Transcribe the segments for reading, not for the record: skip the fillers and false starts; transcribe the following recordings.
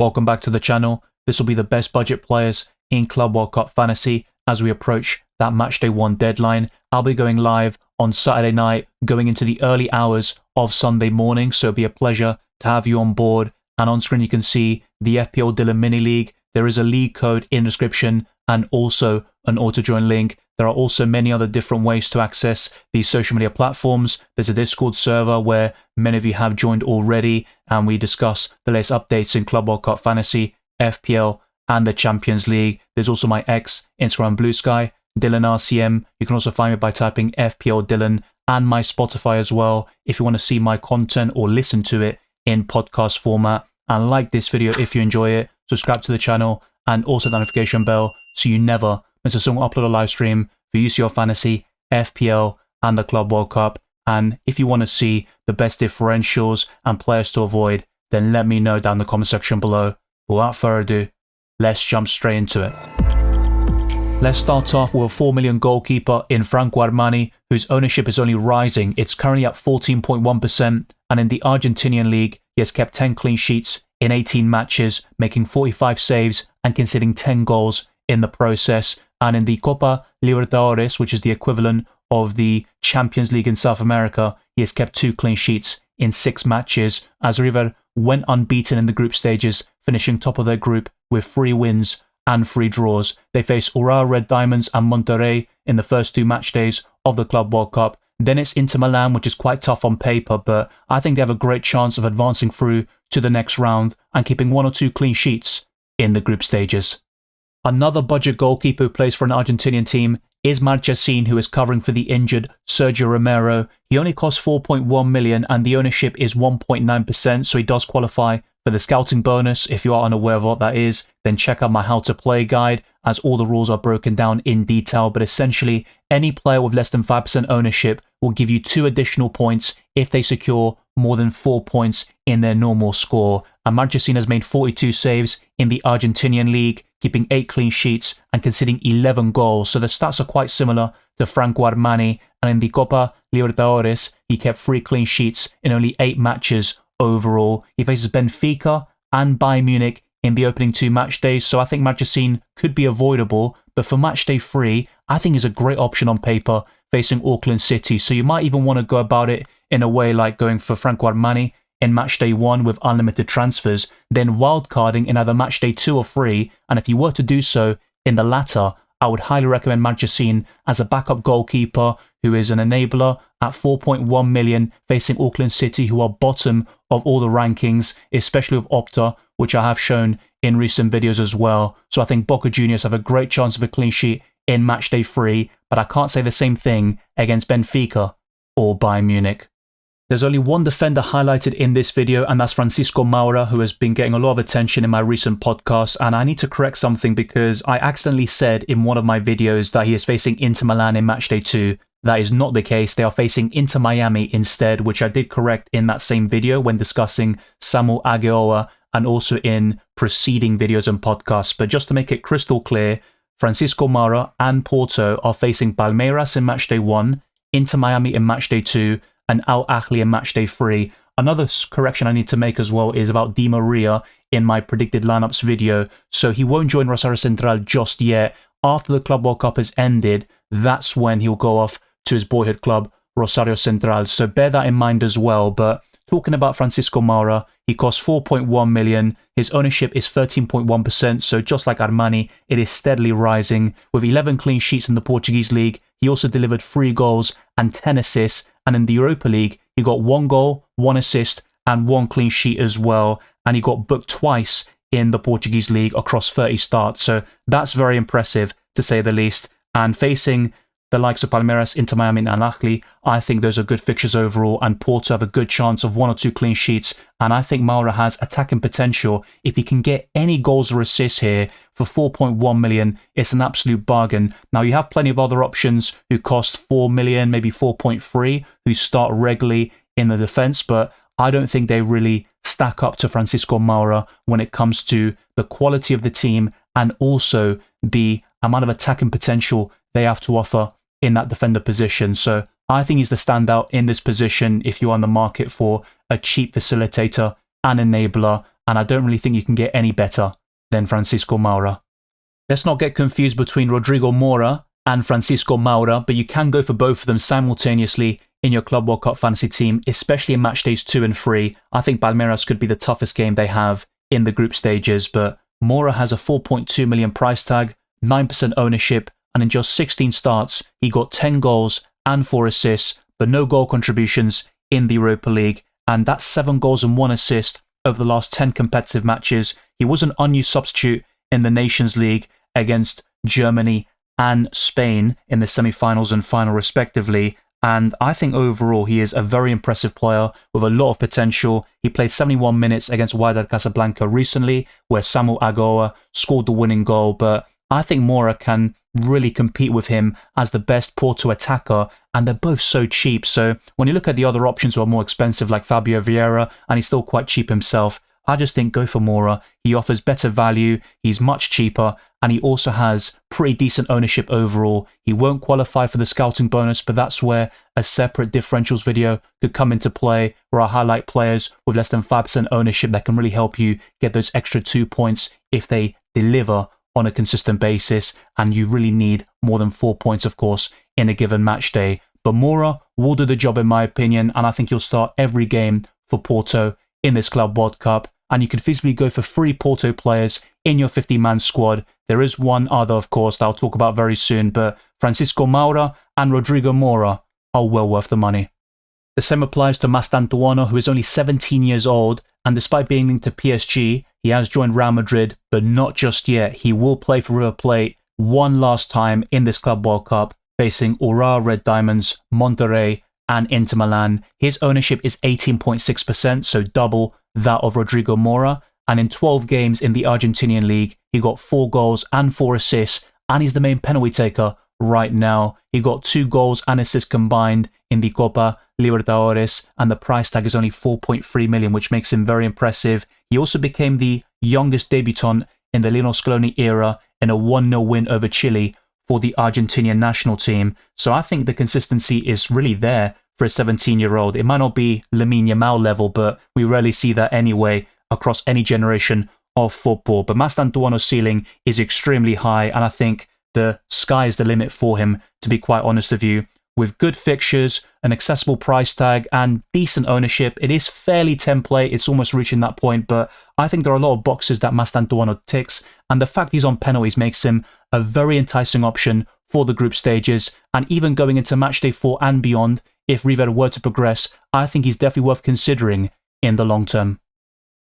Welcome back to the channel. This will be the best budget players in Club World Cup Fantasy as we approach that matchday 1 deadline. I'll be going live on Saturday night, going into the early hours of Sunday morning, so it'll be a pleasure to have you on board. And on screen you can see the FPL Dylan Mini League. There is a league code in the description and also an auto-join link. There are also many other different ways to access these social media platforms. There's a Discord server where many of you have joined already, and we discuss the latest updates in Club World Cup Fantasy, FPL, and the Champions League. There's also my X, Instagram, Blue Sky, Dylan RCM. You can also find me by typing FPL Dylan, and my Spotify as well if you want to see my content or listen to it in podcast format. And like this video if you enjoy it, subscribe to the channel, and also the notification bell so you never miss a single upload or live stream for UCL Fantasy, FPL, and the Club World Cup. And if you want to see the best differentials and players to avoid, then let me know down in the comment section below. But without further ado, let's jump straight into it. Let's start off with a 4 million goalkeeper in Franco Armani, whose ownership is only rising. It's currently at 14.1%, and in the Argentinian league, he has kept 10 clean sheets in 18 matches, making 45 saves and conceding 10 goals in the process. And in the Copa Libertadores, which is the equivalent of the Champions League in South America, he has kept 2 clean sheets in 6 matches, as River went unbeaten in the group stages, finishing top of their group with 3 wins and 3 draws. They face Urawa Red Diamonds and Monterrey in the first 2 match days of the Club World Cup. Then it's Inter Milan, which is quite tough on paper, but I think they have a great chance of advancing through to the next round and keeping 1 or 2 clean sheets in the group stages. Another budget goalkeeper who plays for an Argentinian team is Marchesín, who is covering for the injured Sergio Romero. He only costs 4.1 million and the ownership is 1.9%, so he does qualify for the scouting bonus. If you are unaware of what that is, then check out my how to play guide, as all the rules are broken down in detail. But essentially, any player with less than 5% ownership will give you 2 additional points if they secure more than 4 points in their normal score. And Marchesín has made 42 saves in the Argentinian league, keeping 8 clean sheets and conceding 11 goals. So the stats are quite similar to Franco Armani. And in the Copa Libertadores, he kept 3 clean sheets in only 8 matches overall. He faces Benfica and Bayern Munich in the opening 2 match days, so I think Marchesín could be avoidable. But for match day 3, I think he's a great option on paper facing Auckland City. So you might even want to go about it in a way like going for Franco Armani in match day 1 with unlimited transfers, then wildcarding in either match day 2 or 3. And if you were to do so in the latter, I would highly recommend Marchesín as a backup goalkeeper who is an enabler at 4.1 million, facing Auckland City, who are bottom of all the rankings, especially with Opta, which I have shown in recent videos as well. So I think Boca Juniors have a great chance of a clean sheet in match day 3, but I can't say the same thing against Benfica or Bayern Munich. There's only one defender highlighted in this video, and that's Francisco Moura, who has been getting a lot of attention in my recent podcasts. And I need to correct something because I accidentally said in one of my videos that he is facing Inter Milan in matchday 2. That is not the case. They are facing Inter Miami instead, which I did correct in that same video when discussing Samuel Aguioa and also in preceding videos and podcasts. But just to make it crystal clear, Francisco Moura and Porto are facing Palmeiras in matchday 1, Inter Miami in matchday 2, and Al Ahly in matchday 3. Another correction I need to make as well is about Di Maria in my predicted lineups video. So he won't join Rosario Central just yet. After the Club World Cup has ended, that's when he'll go off to his boyhood club, Rosario Central. So bear that in mind as well. But talking about Francisco Moura, he costs 4.1 million. His ownership is 13.1%. So just like Armani, it is steadily rising. With 11 clean sheets in the Portuguese league, he also delivered 3 goals and 10 assists. And in the Europa League, he got 1 goal, 1 assist, and 1 clean sheet as well. And he got booked twice in the Portuguese league across 30 starts. So that's very impressive, to say the least. And facing the likes of Palmeiras, Inter Miami, and Al Ahly, I think those are good fixtures overall, and Porto have a good chance of 1 or 2 clean sheets. And I think Moura has attacking potential. If he can get any goals or assists here for 4.1 million, it's an absolute bargain. Now, you have plenty of other options who cost 4 million, maybe 4.3, who start regularly in the defense, but I don't think they really stack up to Francisco Moura when it comes to the quality of the team and also the amount of attacking potential they have to offer in that defender position. So I think he's the standout in this position if you're on the market for a cheap facilitator and enabler. and I don't really think you can get any better than Francisco Moura. Let's not get confused between Rodrigo Moura and Francisco Moura, but you can go for both of them simultaneously in your Club World Cup fantasy team, especially in match days 2 and 3. I think Palmeiras could be the toughest game they have in the group stages, but Moura has a 4.2 million price tag, 9% ownership, and in just 16 starts, he got 10 goals and 4 assists, but no goal contributions in the Europa League, and that's 7 goals and 1 assist over the last 10 competitive matches. He was an unused substitute in the Nations League against Germany and Spain in the semi-finals and final respectively, and I think overall he is a very impressive player with a lot of potential. He played 71 minutes against Wydad Casablanca recently, where Samuel Agoa scored the winning goal, but I think Moura can really compete with him as the best Porto attacker, and they're both so cheap. So when you look at the other options who are more expensive, like Fabio Vieira, and he's still quite cheap himself, I just think go for Moura. He offers better value, he's much cheaper, and he also has pretty decent ownership overall. He won't qualify for the scouting bonus, but that's where a separate differentials video could come into play, where I highlight players with less than 5% ownership that can really help you get those extra 2 points if they deliver on a consistent basis, and you really need more than 4 points, of course, in a given match day. But Moura will do the job in my opinion, and I think he'll start every game for Porto in this Club World Cup, and you could feasibly go for 3 Porto players in your 50-man squad. There is one other, of course, that I'll talk about very soon, but Francisco Moura and Rodrigo Moura are well worth the money. The same applies to Mastantuono, who is only 17 years old, and despite being linked to PSG, he has joined Real Madrid, but not just yet. He will play for River Plate one last time in this Club World Cup, facing Urawa Red Diamonds, Monterrey, and Inter Milan. His ownership is 18.6%, so double that of Rodrigo Moura, and in 12 games in the Argentinian league, he got 4 goals and 4 assists, and he's the main penalty taker right now. He got 2 goals and assists combined in the Copa Libertadores, and the price tag is only 4.3 million, which makes him very impressive. He also became the youngest debutant in the Lionel Scaloni era in a 1-0 win over Chile for the Argentinian national team. So I think the consistency is really there for a 17-year-old. It might not be Lamine Yamal level, but we rarely see that anyway across any generation of football. But Mastantuono's ceiling is extremely high, and I think the sky is the limit for him, to be quite honest with you. With good fixtures, an accessible price tag, and decent ownership, it is fairly template. It's almost reaching that point, but I think there are a lot of boxes that Mastantuono ticks, and the fact he's on penalties makes him a very enticing option for the group stages, and even going into matchday 4 and beyond, if River were to progress, I think he's definitely worth considering in the long term.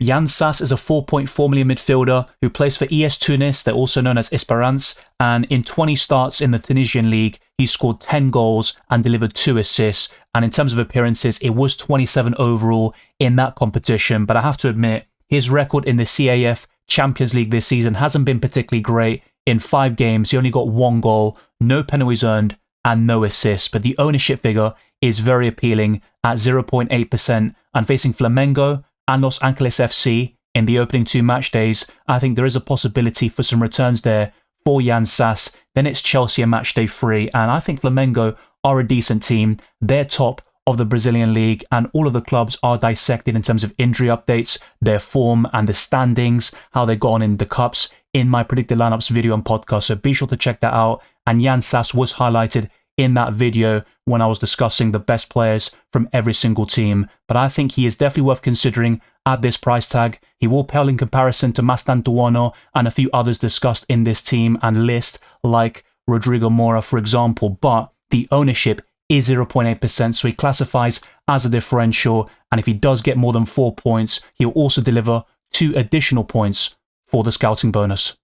Jan Sas is a 4.4 million midfielder who plays for ES Tunis, they're also known as Esperance, and in 20 starts in the Tunisian league, he scored 10 goals and delivered 2 assists, and in terms of appearances, it was 27 overall in that competition, but I have to admit, his record in the CAF Champions League this season hasn't been particularly great. In 5 games, he only got 1 goal, no penalties earned, and no assists, but the ownership figure is very appealing at 0.8%, and facing Flamengo and Los Angeles FC in the opening 2 match days, I think there is a possibility for some returns there for Jan Sas. Then it's Chelsea in match day 3, and I think Flamengo are a decent team. They're top of the Brazilian league, and all of the clubs are dissected in terms of injury updates, their form and the standings, how they got on in the cups in my predicted lineups video and podcast, so be sure to check that out. And Jan Sas was highlighted in that video when I was discussing the best players from every single team, but I think he is definitely worth considering at this price tag. He will pale in comparison to Mastantuono and a few others discussed in this team and list, like Rodrigo Moura, for example, but the ownership is 0.8%, so he classifies as a differential, and if he does get more than 4 points, he'll also deliver 2 additional points for the scouting bonus.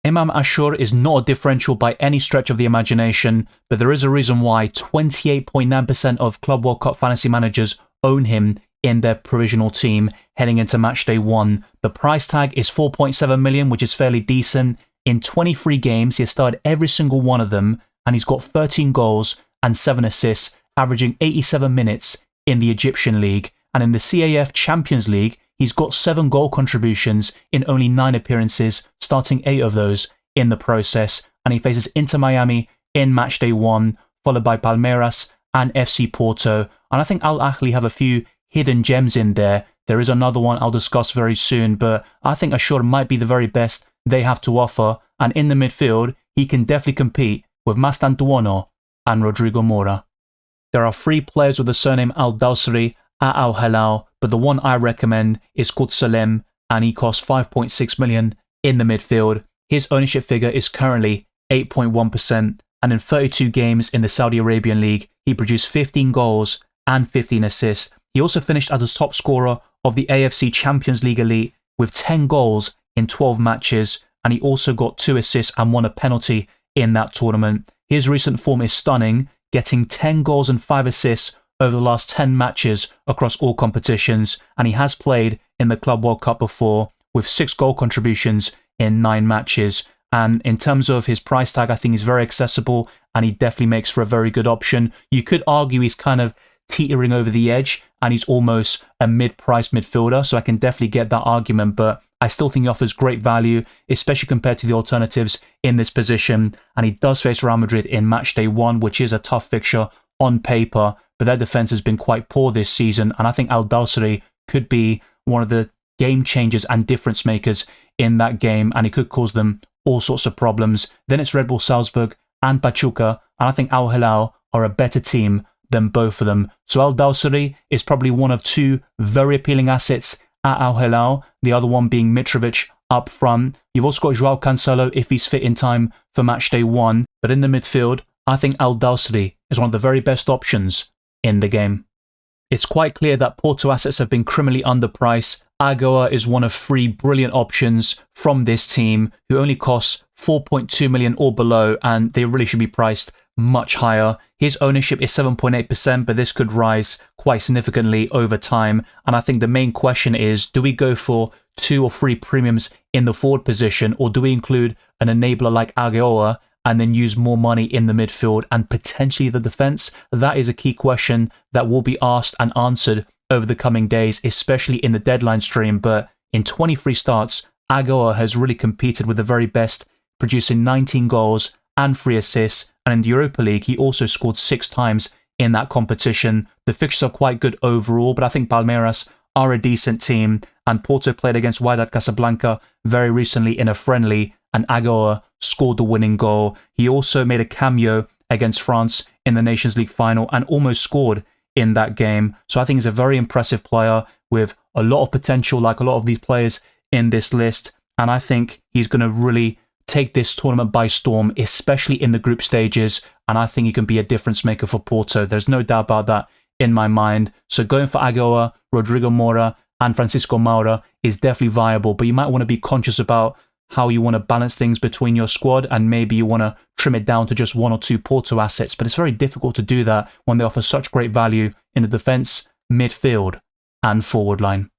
Imam Ashur is not a differential by any stretch of the imagination, but there is a reason why 28.9% of Club World Cup fantasy managers own him in their provisional team heading into matchday 1. The price tag is 4.7 million, which is fairly decent. In 23 games, he has started every single one of them, and he's got 13 goals and 7 assists, averaging 87 minutes in the Egyptian league. And in the CAF Champions League, he's got 7 goal contributions in only 9 appearances, starting 8 of those in the process. And he faces Inter Miami in matchday 1, followed by Palmeiras and FC Porto. And I think Al Ahly have a few hidden gems in there. There is another one I'll discuss very soon, but I think Ashur might be the very best they have to offer. And in the midfield, he can definitely compete with Mastantuono and Rodrigo Mora. There are 3 players with the surname Al-Dawsari at Al Hilal, but the one I recommend is called Salem, and he costs 5.6 million in the midfield. His ownership figure is currently 8.1%, and in 32 games in the Saudi Arabian League, he produced 15 goals and 15 assists. He also finished as the top scorer of the AFC Champions League Elite with 10 goals in 12 matches, and he also got 2 assists and won a penalty in that tournament. His recent form is stunning, getting 10 goals and 5 assists over the last 10 matches across all competitions, and he has played in the Club World Cup before with 6 goal contributions in 9 matches. And in terms of his price tag, I think he's very accessible and he definitely makes for a very good option. You could argue he's kind of teetering over the edge and he's almost a mid-price midfielder, so I can definitely get that argument, but I still think he offers great value, especially compared to the alternatives in this position. And he does face Real Madrid in match day 1, which is a tough fixture on paper, but their defense has been quite poor this season, and I think Al-Dawsari could be one of the game changers and difference makers in that game, and it could cause them all sorts of problems. Then it's Red Bull Salzburg and Pachuca, and I think Al Hilal are a better team than both of them. So Al-Dawsari is probably one of 2 very appealing assets at Al Hilal, the other one being Mitrovic up front. You've also got Joao Cancelo if he's fit in time for match day 1, but in the midfield, I think Al-Dawsari is one of the very best options in the game. It's quite clear that Porto assets have been criminally underpriced. Agoa is one of 3 brilliant options from this team who only costs 4.2 million or below, and they really should be priced much higher. His ownership is 7.8%, but this could rise quite significantly over time. And I think the main question is, do we go for 2 or 3 premiums in the forward position, or do we include an enabler like Agoa and then use more money in the midfield and potentially the defense? That is a key question that will be asked and answered over the coming days, especially in the deadline stream. But in 23 starts, Agoa has really competed with the very best, producing 19 goals and 3 assists. And in the Europa League, he also scored 6 times in that competition. The fixtures are quite good overall, but I think Palmeiras are a decent team. And Porto played against Wydad Casablanca very recently in a friendly, and Agoa scored the winning goal. He also made a cameo against France in the Nations League final and almost scored in that game. So I think he's a very impressive player with a lot of potential, like a lot of these players in this list. And I think he's going to really take this tournament by storm, especially in the group stages. And I think he can be a difference maker for Porto. There's no doubt about that in my mind. So going for Agoa, Rodrigo Mora, and Francisco Moura is definitely viable, but you might want to be conscious about how you want to balance things between your squad, and maybe you want to trim it down to just 1 or 2 Porto assets. But it's very difficult to do that when they offer such great value in the defence, midfield, and forward line.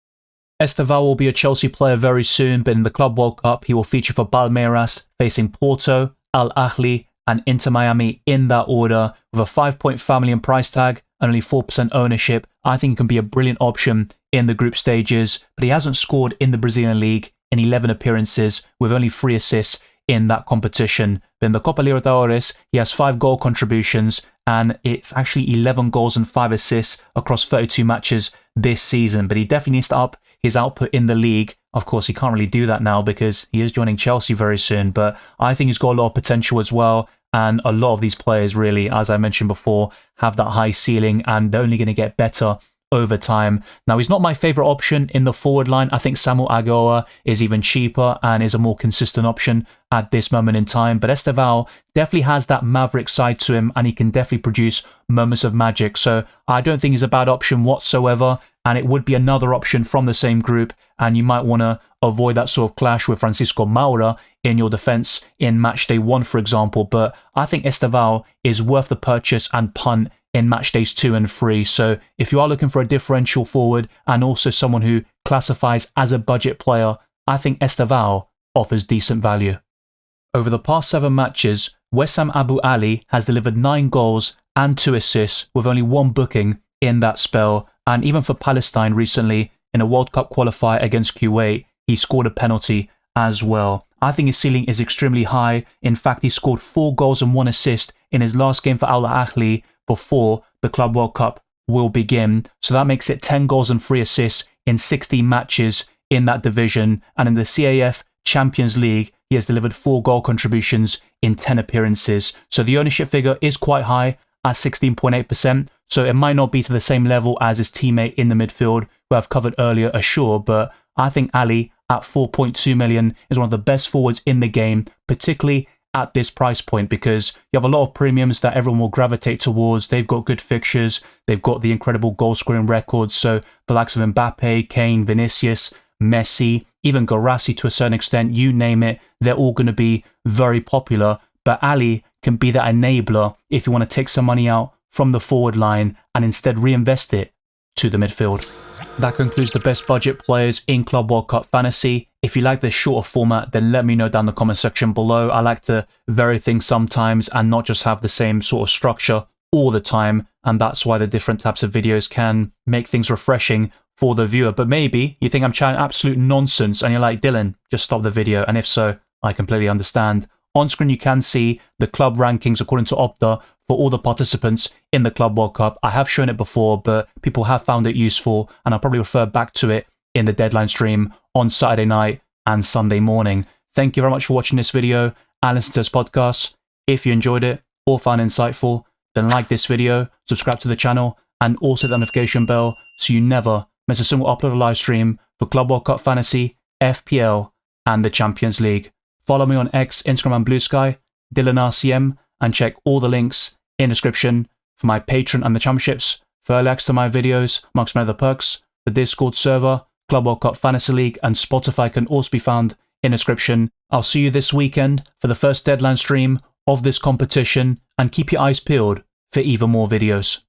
Estevao will be a Chelsea player very soon, but in the Club World Cup, he will feature for Palmeiras, facing Porto, Al Ahly, and Inter Miami in that order. With a 5.5 million price tag and only 4% ownership, I think he can be a brilliant option in the group stages, but he hasn't scored in the Brazilian League in 11 appearances, with only 3 assists in that competition. But in the Copa Libertadores, he has 5 goal contributions, and it's actually 11 goals and 5 assists across 32 matches this season. But he definitely needs to up his output in the league. Of course, he can't really do that now because he is joining Chelsea very soon, but I think he's got a lot of potential as well. And a lot of these players really, as I mentioned before, have that high ceiling and they're only going to get better over time. Now, he's not my favourite option in the forward line. I think Samuel Agoa is even cheaper and is a more consistent option at this moment in time. But Estevao definitely has that maverick side to him and he can definitely produce moments of magic. So I don't think he's a bad option whatsoever. And it would be another option from the same group. And you might want to avoid that sort of clash with Francisco Moura in your defence in match day 1, for example. But I think Estevao is worth the purchase and punt in match days 2 and 3. So if you are looking for a differential forward and also someone who classifies as a budget player, I think Estevao offers decent value. Over the past 7 matches, Wessam Abu Ali has delivered 9 goals and 2 assists with only 1 booking in that spell. And even for Palestine recently, in a World Cup qualifier against Kuwait, he scored a penalty as well. I think his ceiling is extremely high. In fact, he scored 4 goals and 1 assist in his last game for Al Ahly before the Club World Cup will begin. So that makes it 10 goals and 3 assists in 16 matches in that division. And in the CAF Champions League, he has delivered 4 goal contributions in 10 appearances. So the ownership figure is quite high at 16.8%. So it might not be to the same level as his teammate in the midfield, who I've covered earlier, Ashur, but I think Ali at 4.2 million is one of the best forwards in the game, particularly at this price point, because you have a lot of premiums that everyone will gravitate towards. They've got good fixtures, they've got the incredible goal scoring records. So the likes of Mbappe, Kane, Vinicius, Messi, even Guirassy to a certain extent, you name it, they're all going to be very popular. But Ali can be that enabler if you want to take some money out from the forward line and instead reinvest it to the midfield. That concludes the best budget players in Club World Cup Fantasy. If you like this shorter format, then let me know down in the comment section below. I like to vary things sometimes and not just have the same sort of structure all the time, and that's why the different types of videos can make things refreshing for the viewer. But maybe you think I'm chatting absolute nonsense and you're like, Dylan, just stop the video. And if so, I completely understand. On screen, you can see the club rankings according to Opta for all the participants in the Club World Cup. I have shown it before, but people have found it useful, and I'll probably refer back to it in the deadline stream on Saturday night and Sunday morning. Thank you very much for watching this video and listening to this podcast. If you enjoyed it or found it insightful, then like this video, subscribe to the channel, and also the notification bell so you never miss a single upload or live stream for Club World Cup Fantasy, FPL, and the Champions League. Follow me on X, Instagram, and Blue Sky, DylanRCM, and check all the links in the description for my Patreon and the championships, for early access to my videos, amongst many other perks. The Discord server, Club World Cup Fantasy League, and Spotify can also be found in the description. I'll see you this weekend for the first deadline stream of this competition, and keep your eyes peeled for even more videos.